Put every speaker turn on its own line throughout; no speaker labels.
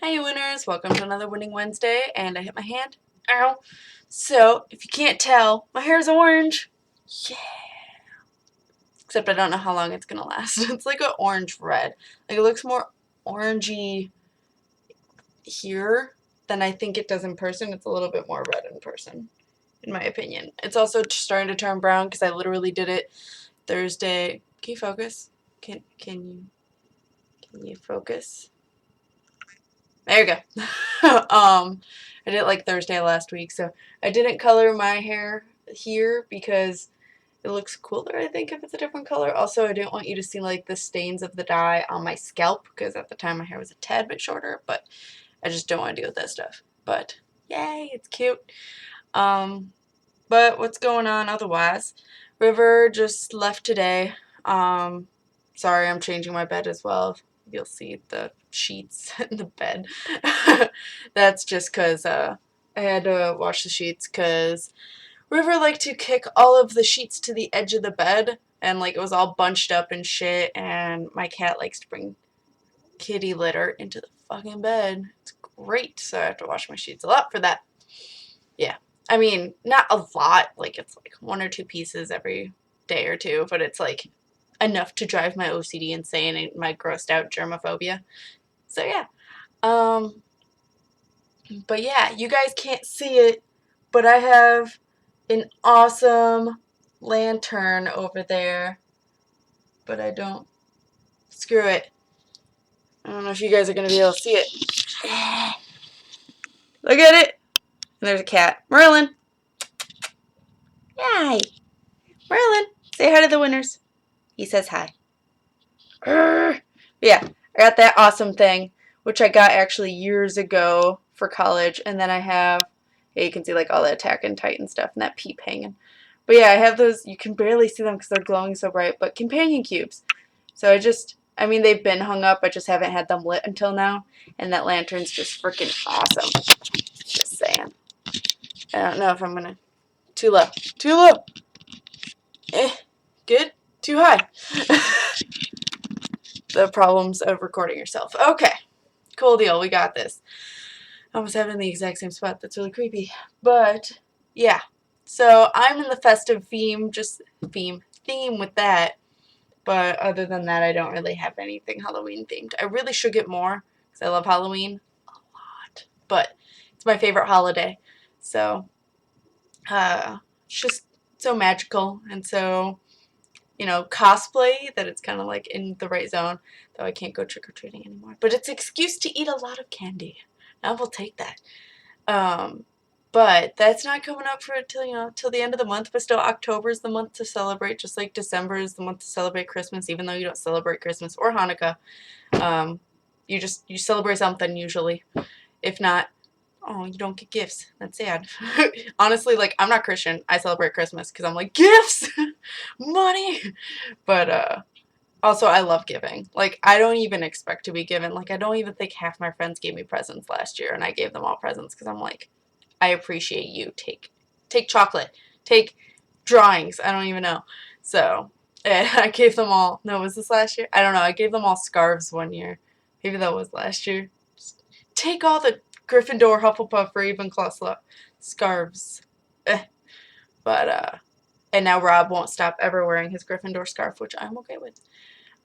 Hi, you winners! Welcome to another Winning Wednesday, and I hit my hand. Ow! So, if you can't tell, my hair's orange. Yeah! Except I don't know how long it's gonna last. It's like an orange-red. Like, it looks more orangey here than I think it does in person. It's a little bit more red in person, in my opinion. It's also starting to turn brown because I literally did it Thursday. Can you focus? Can you focus? There you go. I did it like Thursday last week, so I didn't color my hair here because it looks cooler, I think, if it's a different color. Also, I didn't want you to see like the stains of the dye on my scalp because at the time my hair was a tad bit shorter, but I just don't want to deal with that stuff. But yay, it's cute. But what's going on otherwise? River just left today. Sorry, I'm changing my bed as well. You'll see the sheets in the bed. That's just because I had to wash the sheets because River liked to kick all of the sheets to the edge of the bed and like it was all bunched up and shit, and my cat likes to bring kitty litter into the fucking bed. It's great, so I have to wash my sheets a lot for that. Yeah. I mean, not a lot. Like, it's like 1 or 2 pieces every day or two, but it's like enough to drive my OCD insane and my grossed out germophobia. So yeah. But yeah, you guys can't see it, but I have an awesome lantern over there. But I don't. Screw it. I don't know if you guys are going to be able to see it. Look at it. And there's a cat. Merlin. Hi. Merlin. Say hi to the winners. He says hi. Yeah, I got that awesome thing, which I got actually years ago for college, and then I have, yeah, you can see like all the Attack on Titan stuff and that peep hanging. But yeah, I have those, you can barely see them because they're glowing so bright, but companion cubes. So I mean, they've been hung up, I just haven't had them lit until now, and that lantern's just freaking awesome. Just saying. I don't know if I'm gonna, too low. Too low! Good? Too high. The problems of recording yourself. Okay, cool deal. We got this. I almost have it in the exact same spot. That's really creepy. But yeah, so I'm in the festive theme, just theme with that. But other than that, I don't really have anything Halloween themed. I really should get more because I love Halloween a lot. But it's my favorite holiday. So it's just so magical and so, you know, cosplay that it's kind of like in the right zone, though I can't go trick-or-treating anymore. But it's an excuse to eat a lot of candy. I will take that. But that's not coming up for till, you know, till the end of the month, but still October is the month to celebrate, just like December is the month to celebrate Christmas, even though you don't celebrate Christmas or Hanukkah. You celebrate something usually. If not, oh, you don't get gifts. That's sad. Honestly, like, I'm not Christian. I celebrate Christmas because I'm like, gifts! Money! But, also, I love giving. Like, I don't even expect to be given. Like, I don't even think half my friends gave me presents last year, and I gave them all presents because I'm like, I appreciate you. Take chocolate. Take drawings. I don't even know. So, I gave them all. No, was this last year? I don't know. I gave them all scarves one year. Maybe that was last year. Just take all the Gryffindor, Hufflepuff, Ravenclaw scarves. But, and now Rob won't stop ever wearing his Gryffindor scarf, which I'm okay with.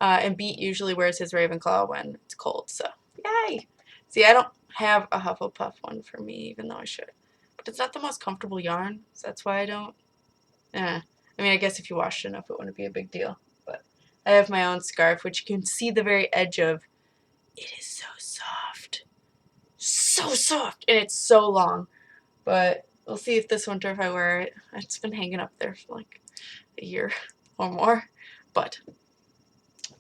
And Beat usually wears his Ravenclaw when it's cold, so yay! See, I don't have a Hufflepuff one for me, even though I should. But it's not the most comfortable yarn, so that's why I don't. I mean, I guess if you washed enough, it wouldn't be a big deal. But I have my own scarf, which you can see the very edge of. It is so soft. So soft! And it's so long. But we'll see if this winter if I wear it. It's been hanging up there for like a year or more. But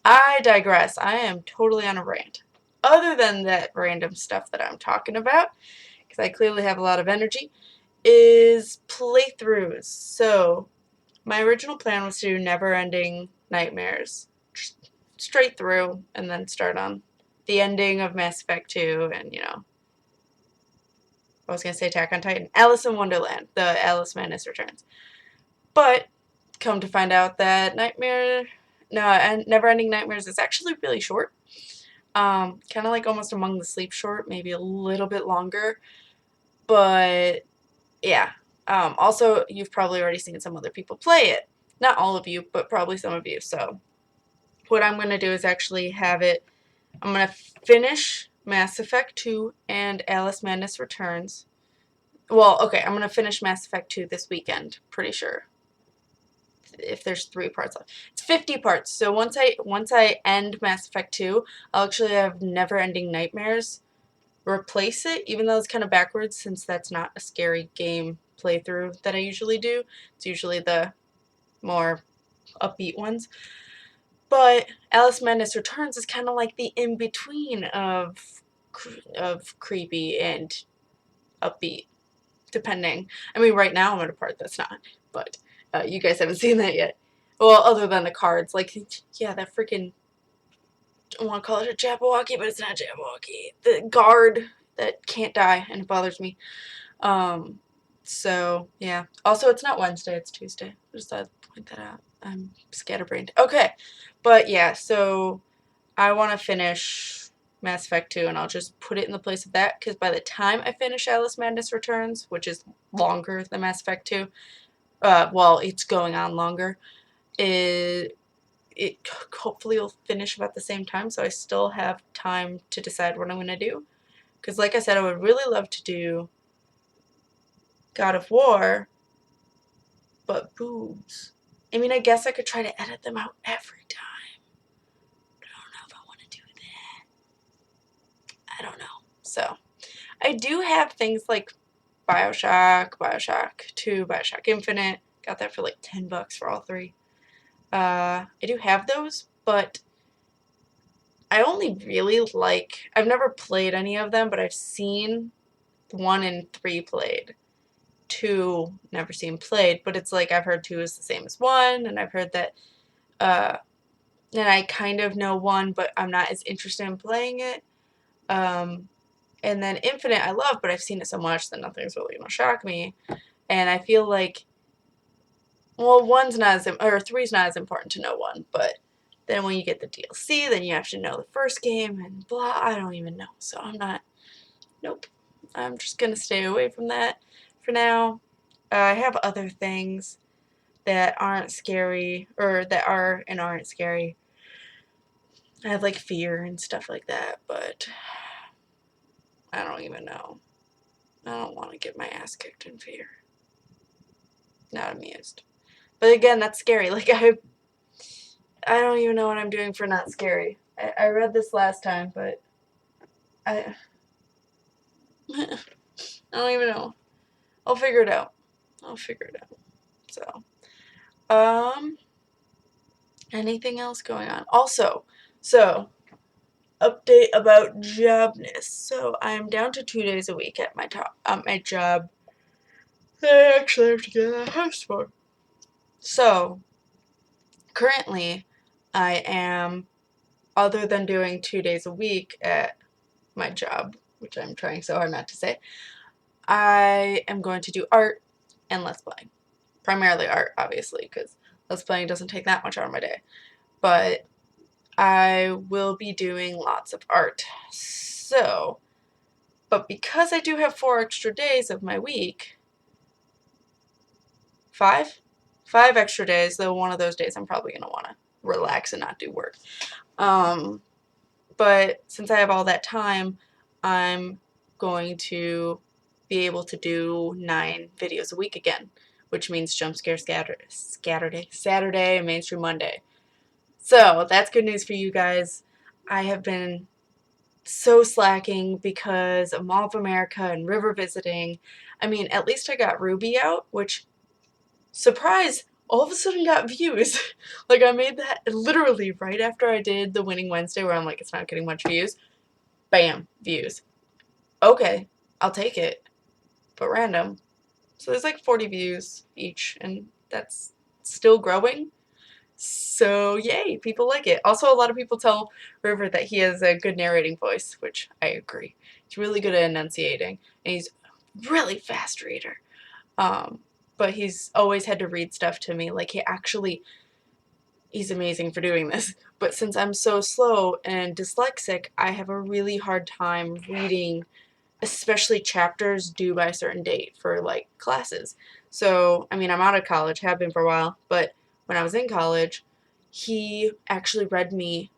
I digress. I am totally on a rant. Other than that random stuff that I'm talking about, because I clearly have a lot of energy, is playthroughs. So, my original plan was to do Never-Ending Nightmares straight through and then start on the ending of Mass Effect 2 and, you know, I was going to say Attack on Titan. Alice in Wonderland. The Alice Madness Returns. But, come to find out that Never-Ending Nightmares is actually really short. Kind of like almost Among the Sleep short, maybe a little bit longer. But yeah. Also, you've probably already seen some other people play it. Not all of you, but probably some of you. So what I'm going to do is actually have it, I'm going to finish Mass Effect 2 and Alice Madness Returns. Well, okay, I'm going to finish Mass Effect 2 this weekend, pretty sure. If there's 3 parts left. It's 50 parts. So once I end Mass Effect 2, I'll actually have Never Ending Nightmares replace it, even though it's kind of backwards since that's not a scary game playthrough that I usually do. It's usually the more upbeat ones. But Alice Madness Returns is kind of like the in-between of creepy and upbeat, depending. I mean, right now I'm at a part that's not, but you guys haven't seen that yet. Well, other than the cards. Like, yeah, that freaking, I want to call it a Jabberwocky, but it's not Jabberwocky. The guard that can't die, and it bothers me. So, yeah. Also, it's not Wednesday, it's Tuesday. Just thought I'd point that out. I'm scatterbrained. Okay. But, yeah, so I want to finish Mass Effect 2, and I'll just put it in the place of that, because by the time I finish Alice Madness Returns, which is longer than Mass Effect 2, well, it's going on longer, it hopefully will finish about the same time, so I still have time to decide what I'm going to do. Because like I said, I would really love to do God of War, but boobs. I mean, I guess I could try to edit them out every time. But I don't know if I want to do that. I don't know. So, I do have things like Bioshock, Bioshock 2, Bioshock Infinite. Got that for like $10 for all 3. I do have those, but I only really like, I've never played any of them, but I've seen 1 and 3 played. 2 never seen played, but it's like I've heard 2 is the same as 1, and I've heard that, and I kind of know 1, but I'm not as interested in playing it. And then Infinite I love, but I've seen it so much that nothing's really gonna shock me. And I feel like, well, 1's not as, or 3's not as important to know 1, but then when you get the DLC, then you have to know the first game, and blah, I don't even know. So I'm not, nope. I'm just gonna stay away from that for now. I have other things that aren't scary, or that are and aren't scary. I have like fear and stuff like that, but I don't even know. I don't want to get my ass kicked in fear. Not amused. But again, that's scary. Like, I don't even know what I'm doing for not scary. I read this last time, but I I don't even know. I'll figure it out. I'll figure it out. So, anything else going on? Also, so update about jobness. So I'm down to 2 days a week at my job that I actually have to get a house for. So currently I am, other than doing 2 days a week at my job, which I'm trying so hard not to say, I am going to do art and Let's Play. Primarily art, obviously, because Let's Playing doesn't take that much out of my day. But I will be doing lots of art. So, but because I do have 4 extra days of my week, 5 extra days, though one of those days I'm probably going to want to relax and not do work. But since I have all that time, I'm going to be able to do 9 videos a week again, which means Jump Scare Saturday, and Mainstream Monday. So that's good news for you guys. I have been so slacking because of Mall of America and river visiting. I mean, at least I got Ruby out, which, surprise, all of a sudden got views. Like, I made that literally right after I did the Winning Wednesday, where I'm like, it's not getting much views. Bam, views. Okay, I'll take it, but random. So there's like 40 views each, and that's still growing. So yay, people like it. Also, a lot of people tell River that he has a good narrating voice, which I agree. He's really good at enunciating, and he's a really fast reader. But he's always had to read stuff to me. Like, he actually, he's amazing for doing this. But since I'm so slow and dyslexic, I have a really hard time reading, especially chapters due by a certain date for like classes. So, I mean, I'm out of college, have been for a while, but when I was in college, he actually read me,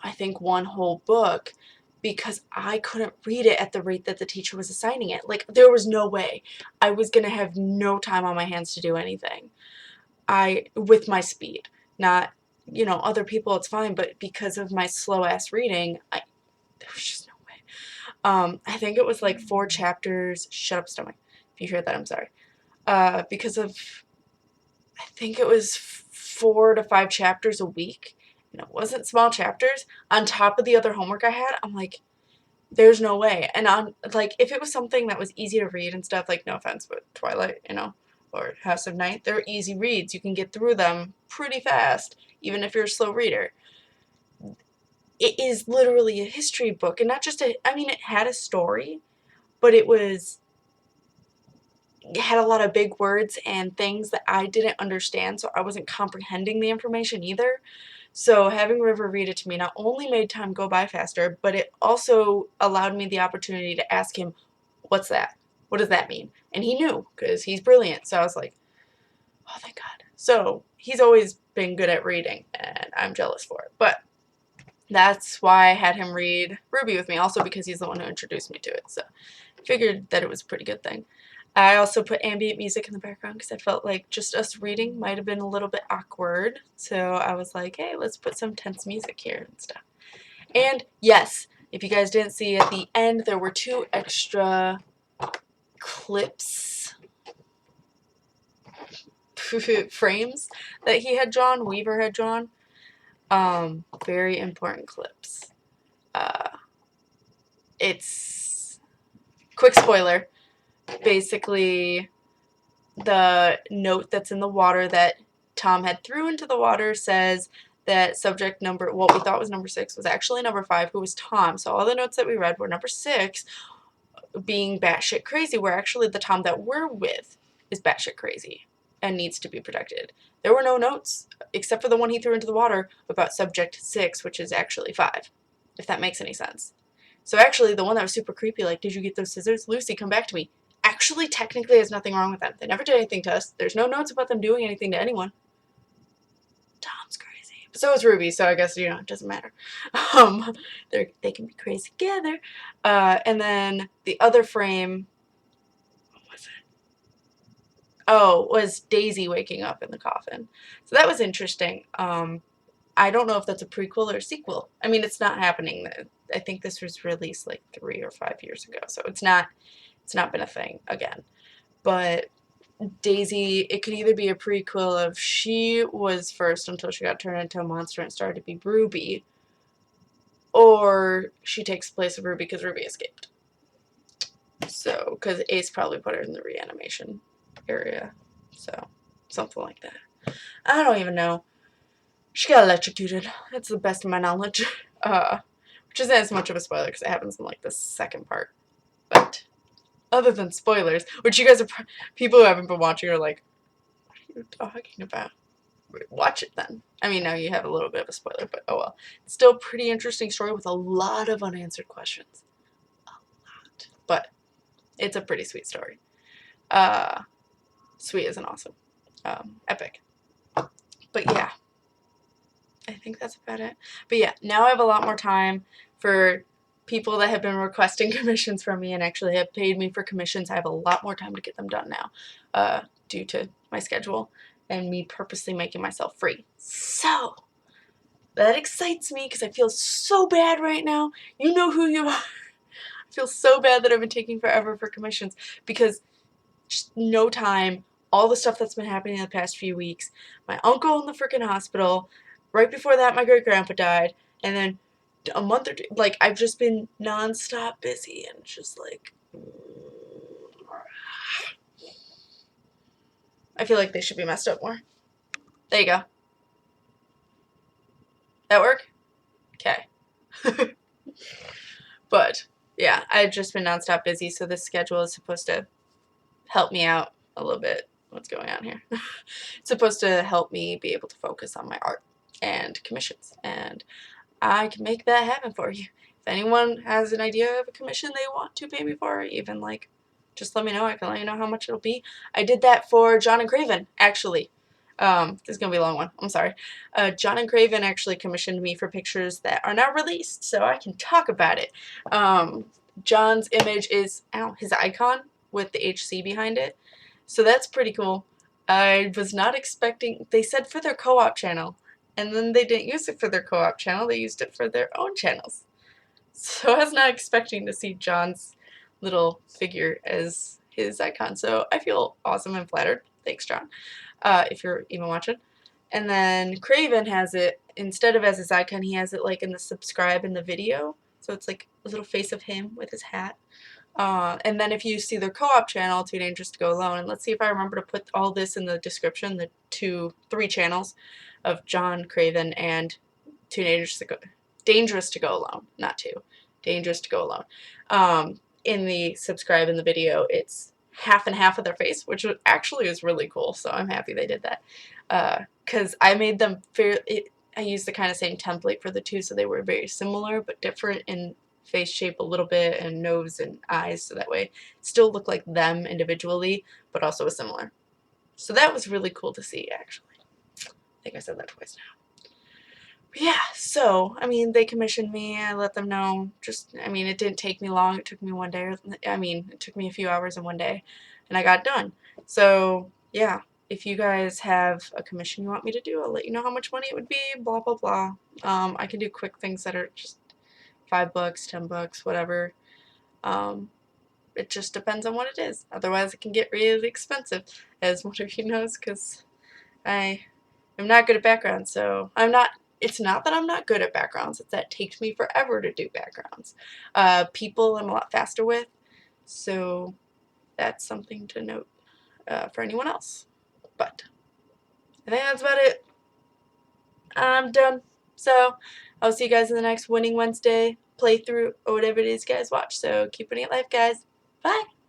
I think, one whole book because I couldn't read it at the rate that the teacher was assigning it. Like, there was no way. I was going to have no time on my hands to do anything. With my speed, not, other people, it's fine, but because of my slow ass reading, there was just no way. I think it was like 4 chapters. Shut up, stomach. If you hear that, I'm sorry. Because of, I think it was 4 to 5 chapters a week, and it wasn't small chapters. On top of the other homework I had, I'm like, there's no way. And on, like, if it was something that was easy to read and stuff, like, no offense, but Twilight, or House of Night, they're easy reads. You can get through them pretty fast, even if you're a slow reader. It is literally a history book, and not just it had a story, but it had a lot of big words and things that I didn't understand, so I wasn't comprehending the information either. So having River read it to me not only made time go by faster, but it also allowed me the opportunity to ask him, what's that? What does that mean? And he knew, because he's brilliant. So I was like, oh, thank God. So he's always been good at reading, and I'm jealous for it. But that's why I had him read Ruby with me, also because he's the one who introduced me to it. So I figured that it was a pretty good thing. I also put ambient music in the background because I felt like just us reading might have been a little bit awkward. So I was like, hey, let's put some tense music here and stuff. And yes, if you guys didn't see at the end, there were 2 extra clips, frames that he had drawn, Weaver had drawn. Very important clips. It's, quick spoiler, basically the note that's in the water that Tom had threw into the water says that subject number, what we thought was number 6, was actually number 5, who was Tom. So all the notes that we read were number 6 being batshit crazy, where actually the Tom that we're with is batshit crazy and needs to be protected. There were no notes, except for the one he threw into the water, about subject 6, which is actually 5, if that makes any sense. So actually, the one that was super creepy, like, did you get those scissors? Lucy, come back to me. Actually, technically, there's nothing wrong with them. They never did anything to us. There's no notes about them doing anything to anyone. Tom's crazy. But so is Ruby, so I guess, it doesn't matter. They can be crazy together. And then the other frame, what was it? Oh, was Daisy waking up in the coffin. So that was interesting. I don't know if that's a prequel or a sequel. I mean, it's not happening. I think this was released like 3 or 5 years ago, so it's not been a thing again. But Daisy, it could either be a prequel of she was first until she got turned into a monster and started to be Ruby, or she takes the place of Ruby because Ruby escaped. So, because Ace probably put her in the reanimation area, so something like that. I don't even know. She got electrocuted. That's the best of my knowledge. Which isn't as much of a spoiler because it happens in like the second part. But other than spoilers, which you guys are, people who haven't been watching are like, what are you talking about? Watch it then. I mean, now you have a little bit of a spoiler, but oh well. It's still a pretty interesting story with a lot of unanswered questions. A lot. But it's a pretty sweet story. Sweet isn't awesome. Epic. But yeah. I think that's about it. But yeah, now I have a lot more time for people that have been requesting commissions from me and actually have paid me for commissions. I have a lot more time to get them done now, due to my schedule and me purposely making myself free. So that excites me because I feel so bad right now. You know who you are. I feel so bad that I've been taking forever for commissions because just no time, all the stuff that's been happening in the past few weeks, my uncle in the freaking hospital. Right before that, my great-grandpa died, and then a month or two, like, I've just been non-stop busy, and just, like, I feel like they should be messed up more. There you go. That work? Okay. But, yeah, I've just been non-stop busy, so this schedule is supposed to help me out a little bit. What's going on here? It's supposed to help me be able to focus on my art. and commissions, and I can make that happen for you. If anyone has an idea of a commission they want to pay me for, even like, just let me know. I can let you know how much it'll be. I did that for John and Craven, actually. This is going to be a long one. I'm sorry. John and Craven actually commissioned me for pictures that are not released, so I can talk about it. John's image is his icon with the HC behind it, so that's pretty cool. I was not expecting, they said for their co-op channel, and then they didn't use it for their co-op channel, they used it for their own channels. So I was not expecting to see John's little figure as his icon, so I feel awesome and flattered. Thanks, John, if you're even watching. And then Craven has it, instead of as his icon, he has it like in the subscribe in the video, so it's like a little face of him with his hat. And then if you see their co-op channel, Too Dangerous to Go Alone, and let's see if I remember to put all this in the description, the 3 channels of John, Craven, and Too Dangerous to Go Alone, not 2, Dangerous to Go Alone. In the subscribe in the video, it's half and half of their face, which actually is really cool, so I'm happy they did that. Because I made them I used the kind of same template for the 2, so they were very similar but different in face shape a little bit and nose and eyes, so that way it still look like them individually but also was similar. So that was really cool to see, actually. I think I said that twice now. But yeah, so I mean, they commissioned me. I let them know. I mean, it didn't take me long. It took me one day. I mean, it took me a few hours in one day, and I got done. So yeah, if you guys have a commission you want me to do, I'll let you know how much money it would be. Blah blah blah. I can do quick things that are just $5, $10, whatever. It just depends on what it is. Otherwise, it can get really expensive, as one of you knows, because I am not good at backgrounds. So it's not that I'm not good at backgrounds, it's that it takes me forever to do backgrounds. People I'm a lot faster with, so that's something to note for anyone else. But I think that's about it. I'm done. So I'll see you guys in the next Winning Wednesday playthrough or whatever it is you guys watch. So keep winning at life, guys. Bye!